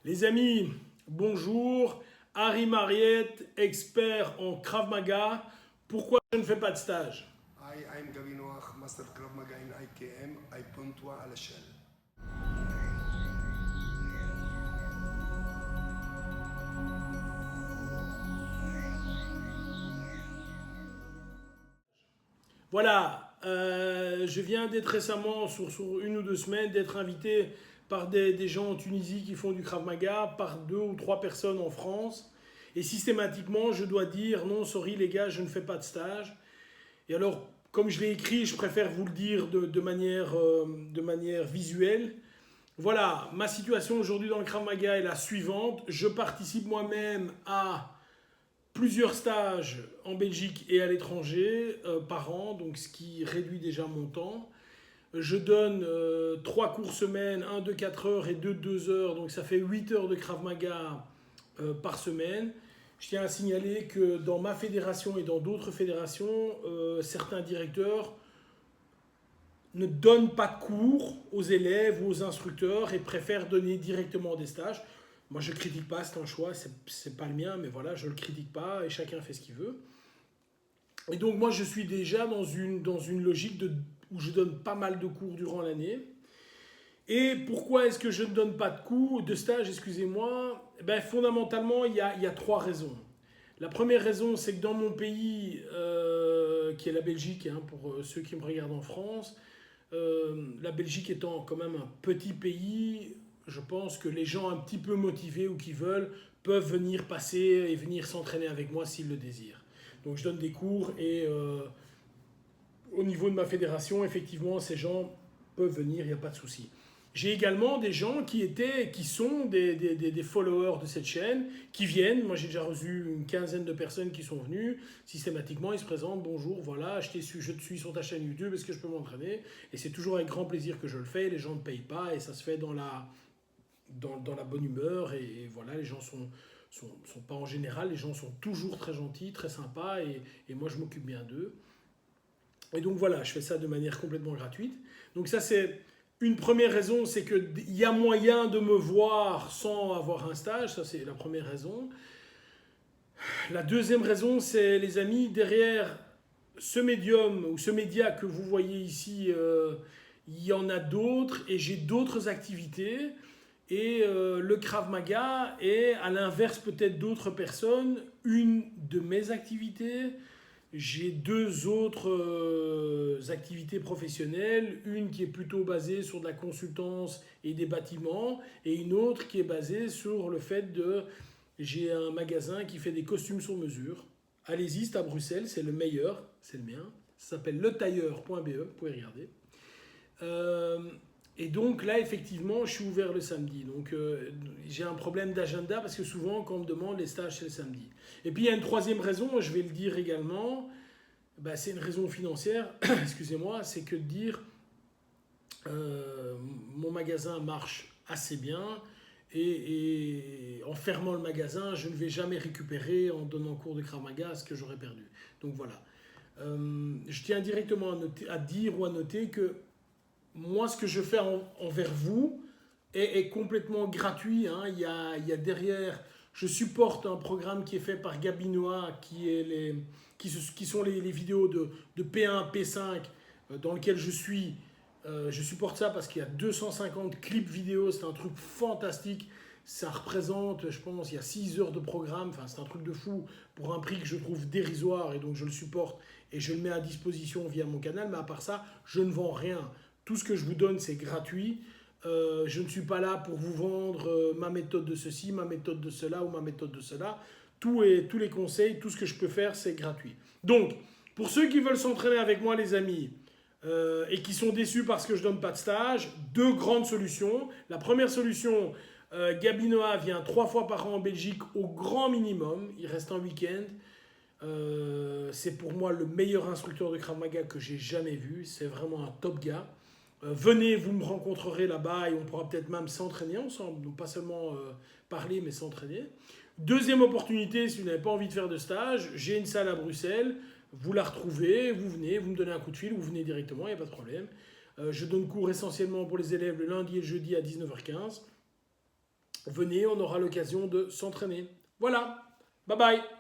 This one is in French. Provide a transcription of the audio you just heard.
Les amis, bonjour. Harry Mariette, expert en Krav Maga. Pourquoi je ne fais pas de stage? Hi, I'm Gabi Noach, Master Krav Maga in IKM. I point علشان Voilà, je viens d'être récemment, sur une ou deux semaines, d'être invité par des gens en Tunisie qui font du Krav Maga, par 2 ou 3 personnes en France. Et systématiquement, je dois dire, non, sorry les gars, je ne fais pas de stage. Et alors, comme je l'ai écrit, je préfère vous le dire de manière visuelle. Voilà, ma situation aujourd'hui dans le Krav Maga est la suivante. Je participe moi-même à plusieurs stages en Belgique et à l'étranger par an, donc ce qui réduit déjà mon temps. Je donne 3 cours semaine, un de 4 heures et 2 de 2 heures, donc ça fait 8 heures de Krav Maga par semaine. Je tiens à signaler que dans ma fédération et dans d'autres fédérations, certains directeurs ne donnent pas de cours aux élèves ou aux instructeurs et préfèrent donner directement des stages. Moi, je ne critique pas, c'est un choix, c'est pas le mien, mais voilà, je ne le critique pas et chacun fait ce qu'il veut. Et donc, moi, je suis déjà dans une logique où je donne pas mal de cours durant l'année. Et pourquoi est-ce que je ne donne pas de cours, de stage, excusez-moi? Ben, fondamentalement, il y a 3 raisons. La première raison, c'est que dans mon pays, qui est la Belgique, hein, pour ceux qui me regardent en France, la Belgique étant quand même un petit pays, je pense que les gens un petit peu motivés ou qui veulent peuvent venir passer et venir s'entraîner avec moi s'ils le désirent. Donc je donne des cours et au niveau de ma fédération, effectivement, ces gens peuvent venir, il n'y a pas de souci. J'ai également des gens qui sont des followers de cette chaîne, qui viennent. Moi, j'ai déjà reçu une quinzaine de personnes qui sont venues. Systématiquement, ils se présentent. Bonjour, voilà, je te suis sur ta chaîne YouTube, est-ce que je peux m'entraîner? Et c'est toujours avec grand plaisir que je le fais. Les gens ne payent pas et ça se fait dans la bonne humeur. Et voilà, les gens sont pas en général, les gens sont toujours très gentils, très sympas et moi, je m'occupe bien d'eux. Et donc voilà, je fais ça de manière complètement gratuite. Donc ça, c'est une première raison, c'est qu'il y a moyen de me voir sans avoir un stage. Ça, c'est la première raison. La deuxième raison, c'est, les amis, derrière ce médium ou ce média que vous voyez ici, il y en a d'autres et j'ai d'autres activités. Et le Krav Maga est, à l'inverse peut-être d'autres personnes, une de mes activités. J'ai 2 autres activités professionnelles, une qui est plutôt basée sur de la consultance et des bâtiments, et une autre qui est basée sur le fait de... J'ai un magasin qui fait des costumes sur mesure. Allez-y, c'est à Bruxelles, c'est le meilleur, c'est le mien. Ça s'appelle letailleur.be, vous pouvez regarder. Et donc là, effectivement, je suis ouvert le samedi. Donc j'ai un problème d'agenda parce que souvent, quand on me demande les stages, c'est le samedi. Et puis il y a une troisième raison, je vais le dire également, bah, c'est une raison financière, excusez-moi, c'est que de dire mon magasin marche assez bien et en fermant le magasin, je ne vais jamais récupérer en donnant cours de Krav Maga ce que j'aurais perdu. Donc voilà. Je tiens directement à dire ou à noter que moi, ce que je fais envers vous est complètement gratuit. Hein. Il y a derrière, je supporte un programme qui est fait par Gabi Noach, qui sont les vidéos de P1, P5, dans lequel je suis. Je supporte ça parce qu'il y a 250 clips vidéo, c'est un truc fantastique. Ça représente, je pense, il y a 6 heures de programme. Enfin, c'est un truc de fou pour un prix que je trouve dérisoire et donc je le supporte et je le mets à disposition via mon canal. Mais à part ça, je ne vends rien. Tout ce que je vous donne, c'est gratuit. Je ne suis pas là pour vous vendre ma méthode de ceci, ma méthode de cela ou ma méthode de cela. Tous les conseils, tout ce que je peux faire, c'est gratuit. Donc, pour ceux qui veulent s'entraîner avec moi, les amis, et qui sont déçus parce que je ne donne pas de stage, 2 grandes solutions. La première solution, Gabi Noach vient 3 fois par an en Belgique au grand minimum. Il reste un week-end. C'est pour moi le meilleur instructeur de Krav Maga que j'ai jamais vu. C'est vraiment un top gars. Venez, vous me rencontrerez là-bas et on pourra peut-être même s'entraîner ensemble. Donc pas seulement parler, mais s'entraîner. Deuxième opportunité, si vous n'avez pas envie de faire de stage, j'ai une salle à Bruxelles. Vous la retrouvez, vous venez, vous me donnez un coup de fil, vous venez directement, il n'y a pas de problème. Je donne cours essentiellement pour les élèves le lundi et le jeudi à 19h15. venez, on aura l'occasion de s'entraîner. Voilà, bye bye.